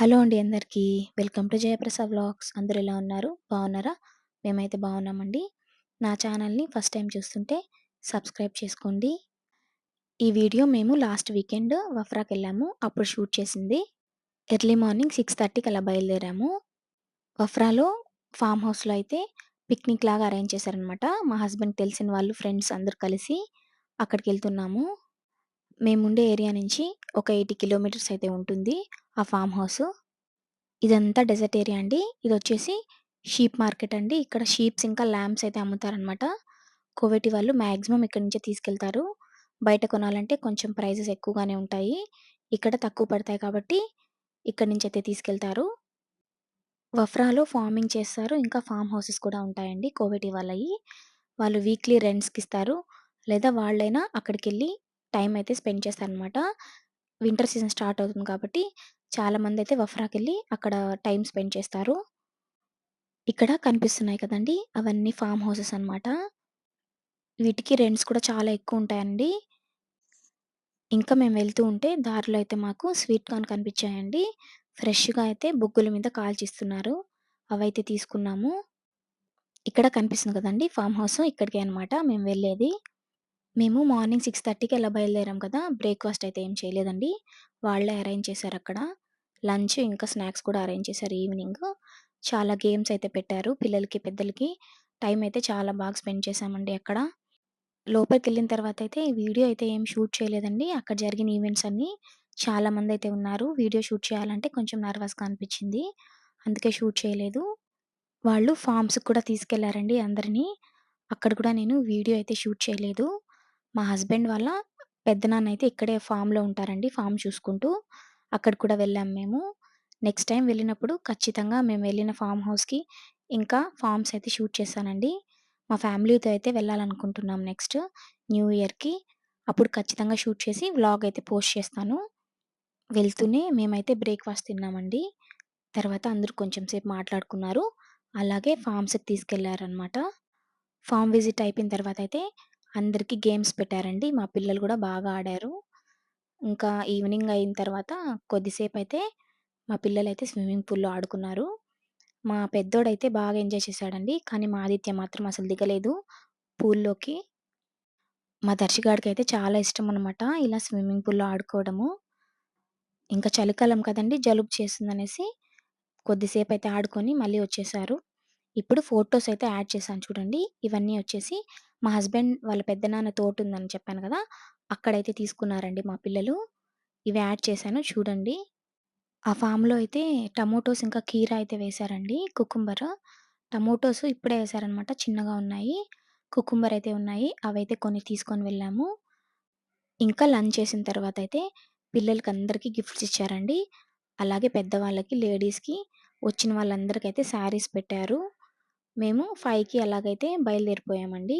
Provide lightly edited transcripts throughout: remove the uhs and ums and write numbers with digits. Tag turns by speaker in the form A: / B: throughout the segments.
A: Hello అండి అందరికీ. Welcome to Jayaprasad vlogs. అందరూ ఎలా ఉన్నారు? బాగున్నారా? మేమైతే బాగున్నామండి. నా ఛానల్‌ని ఫస్ట్ టైమ్ చూస్తుంటే సబ్స్క్రైబ్ చేసుకోండి. ఈ వీడియో మేము లాస్ట్ వీకెండ్ వఫ్రాకెళ్ళాము. అప్పుడు షూట్ చేసింది. ఎర్లీ మార్నింగ్ 6:30కి అలా బయలుదేరాము. వఫ్రాలో ఫార్మ్ హౌస్‌లో అయితే పిక్నిక్ లాగా అరేంజ్ చేశారనమాట. మా హస్బెండ్‌కి తెలిసిన వాళ్ళు, ఫ్రెండ్స్ అందరూ కలిసి అక్కడికెళ్తున్నాము. మేముండే ఏరియా నుంచి ఒక 80 కిలోమీటర్స్ అయితే ఉంటుంది ఆ ఫార్మ్ హౌసు. ఇదంతా డెజర్ట్ ఏరియా అండి. ఇదొచ్చేసి షీప్ మార్కెట్ అండి. ఇక్కడ షీప్స్ ఇంకా లాంబ్స్ అయితే అమ్ముతారనమాట. కోవేటి వాళ్ళు మాక్సిమం ఇక్కడి నుంచే తీసుకెళ్తారు. బయట కొనాలంటే కొంచెం ప్రైజెస్ ఎక్కువగానే ఉంటాయి. ఇక్కడ తక్కువ పడతాయి కాబట్టి ఇక్కడి నుంచయితే తీసుకెళ్తారు. వఫ్రాలో ఫార్మింగ్ చేస్తారు. ఇంకా ఫార్మ్ హౌసెస్ కూడా ఉంటాయండి కోవేటి వాళ్ళయి. వాళ్ళు వీక్లీ రెంట్స్‌కిస్తారు. లేదా వాళ్ళైనా అక్కడికెళ్ళి టైమ్ అయితే స్పెండ్ చేస్తారనమాట. వింటర్ సీజన్ స్టార్ట్ అవుతుంది కాబట్టి చాలామందైతే వఫ్రాకెళ్ళి అక్కడ టైమ్ స్పెండ్ చేస్తారు. ఇక్కడ కనిపిస్తున్నాయి కదండీ! అవన్నీ ఫార్మ్ హౌసెస్ అనమాట. వీటికి రెంట్స్ కూడా చాలా ఎక్కువుంటాయండి. ఇంకా మేము వెళ్తూ ఉంటే దారిలో అయితే మాకు స్వీట్ కార్న్ కనిపించాయండి. ఫ్రెష్‌గా అయితే బొగ్గుల మీద కాల్చిస్తున్నారు. అవైతే తీసుకున్నాము. ఇక్కడ కనిపిస్తుంది కదండీ! ఫార్మ్ హౌస్ ఇక్కడికే అనమాట మేము వెళ్ళేది. మేము మార్నింగ్ 6:30కి అలా బయలుదేరాం కదా! బ్రేక్‌ఫాస్ట్ అయితే ఏం చేయలేదండి. వాళ్ళే అరేంజ్ చేశారక్కడ. లంచ్ ఇంకా స్నాక్స్ కూడా అరేంజ్ చేశారు ఈవినింగ్. చాలా గేమ్స్ అయితే పెట్టారు పిల్లలకి, పెద్దలకి. టైమ్ అయితే చాలా బాగా స్పెండ్ చేశామండి అక్కడ. లోపలికెళ్ళిన తర్వాతయితే వీడియో అయితే ఏం షూట్ చేయలేదండి. అక్కడ జరిగిన ఈవెంట్స్ అన్నీ చాలామందయితే ఉన్నారు. వీడియో షూట్ చేయాలంటే కొంచెం నర్వస్‌గా అనిపిచ్చింది. అందుకే షూట్ చేయలేదు. వాళ్ళు ఫార్మ్స్‌కి కూడా తీసుకెళ్లారండి అందరిని. అక్కడ కూడా నేను వీడియో అయితే షూట్ చేయలేదు. మా హస్బెండ్ వాళ్ళ పెద్దనాన్నయితే ఇక్కడే ఫార్మ్‌లో ఉంటారండి. ఫార్మ్ చూసుకుంటూ. అక్కడికి కూడా వెళ్ళాం మేము. నెక్స్ట్ టైమ్ వెళ్ళినప్పుడు ఖచ్చితంగా మేము వెళ్ళిన ఫార్మ్ హౌస్‌కి ఇంకా ఫార్మ్స్ అయితే షూట్ చేశానండి. మా ఫ్యామిలీతో అయితే వెళ్ళాలనుకుంటున్నాం నెక్స్ట్ న్యూ ఇయర్‌కి. అప్పుడు ఖచ్చితంగా షూట్ చేసి వ్లాగ్ అయితే పోస్ట్ చేస్తాను. వెళ్తూనే మేమైతే బ్రేక్‌ఫాస్ట్ తిన్నామండి. తర్వాత అందరూ కొంచెం సేపు మాట్లాడుకున్నారు. అలాగే ఫార్మ్స్‌కి తీసుకెళ్లారనమాట. ఫార్మ్ విజిట్ అయిపోయిన తర్వాతయితే అందరికి గేమ్స్ పెట్టారండి. మా పిల్లలు గూడా బాగా ఆడారు. ఇంకా ఈవినింగ్ అయిన తర్వాత కొద్దిసేపయితే మా పిల్లలైతే స్విమ్మింగ్ పూల్‌లో ఆడుకున్నారు. మా పెద్దోడైతే బాగా ఎంజాయ్ చేశాడండి. కానీ మా ఆదిత్య మాత్రం అసలు దిగలేదు పూల్‌లోకి. మా దర్శిగాడికైతే చాలా ఇష్టమనమాట ఇలా స్విమ్మింగ్ పూల్‌లో ఆడుకోవడము. ఇంకా చలికాలం కదండీ! జలుబు చేస్తుందనేసి కొద్దిసేపయితే ఆడుకొని మళ్ళీ వచ్చేశారు. ఇప్పుడు ఫోటోస్ అయితే యాడ్ చేశాను చూడండి. ఇవన్నీ వచ్చేసి మా హస్బెండ్ వాళ్ళ పెద్దనాన్న తోటుందని చెప్పాను గదా! అక్కడైతే తీసుకున్నారండి మా పిల్లలు. ఇవి యాడ్ చేశాను చూడండి. ఆ ఫామ్‌లో అయితే టమోటోస్ ఇంకా కీర అయితే వేశారండి. కుకుంబర్. టమోటోస్ ఇప్పుడే వేశారనమాట చిన్నగా ఉన్నాయి. కుకుంబర్ అయితే ఉన్నాయి. అవైతే కొన్ని తీసుకొని వెళ్ళాము. ఇంకా లంచ్ చేసిన తర్వాతయితే పిల్లలకందరికీ గిఫ్ట్స్ ఇచ్చారండి. అలాగే పెద్దవాళ్ళకి, లేడీస్‌కి వచ్చిన వాళ్ళందరికైతే శారీస్ పెట్టారు. మేము 5కి అలాగైతే బయలుదేరిపోయామండి.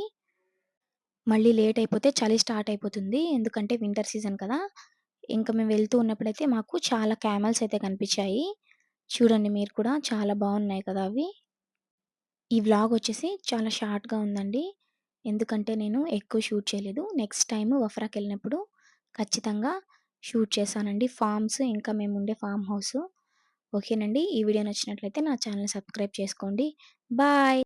A: మళ్ళీ లేట్ అయిపోతే చలి స్టార్ట్ అయిపోతుంది. ఎందుకంటే వింటర్ సీజన్ కదా! ఇంక మేము వెళ్తూ ఉన్నప్పుడైతే మాకు చాలా క్యామెల్స్ అయితే కనిపించాయి. చూడండి మీరు కూడా చాలా బావున్నాయి కదా అవి. ఈ వ్లాగ్ వచ్చేసి చాలా షార్ట్‌గా ఉందండి. ఎందుకంటే నేను ఎక్కువ షూట్ చేయలేదు. నెక్స్ట్ టైమ్ వఫ్రాకెళ్ళినప్పుడు ఖచ్చితంగా షూట్ చేశానండి. ఫార్మ్స్ ఇంకా మేముండే ఫార్మ్ హౌసు. ఓకేనండి. ఈ వీడియో నచ్చినట్లయితే నా ఛానెల్‌ని సబ్స్క్రైబ్ చేసుకోండి. బాయ్.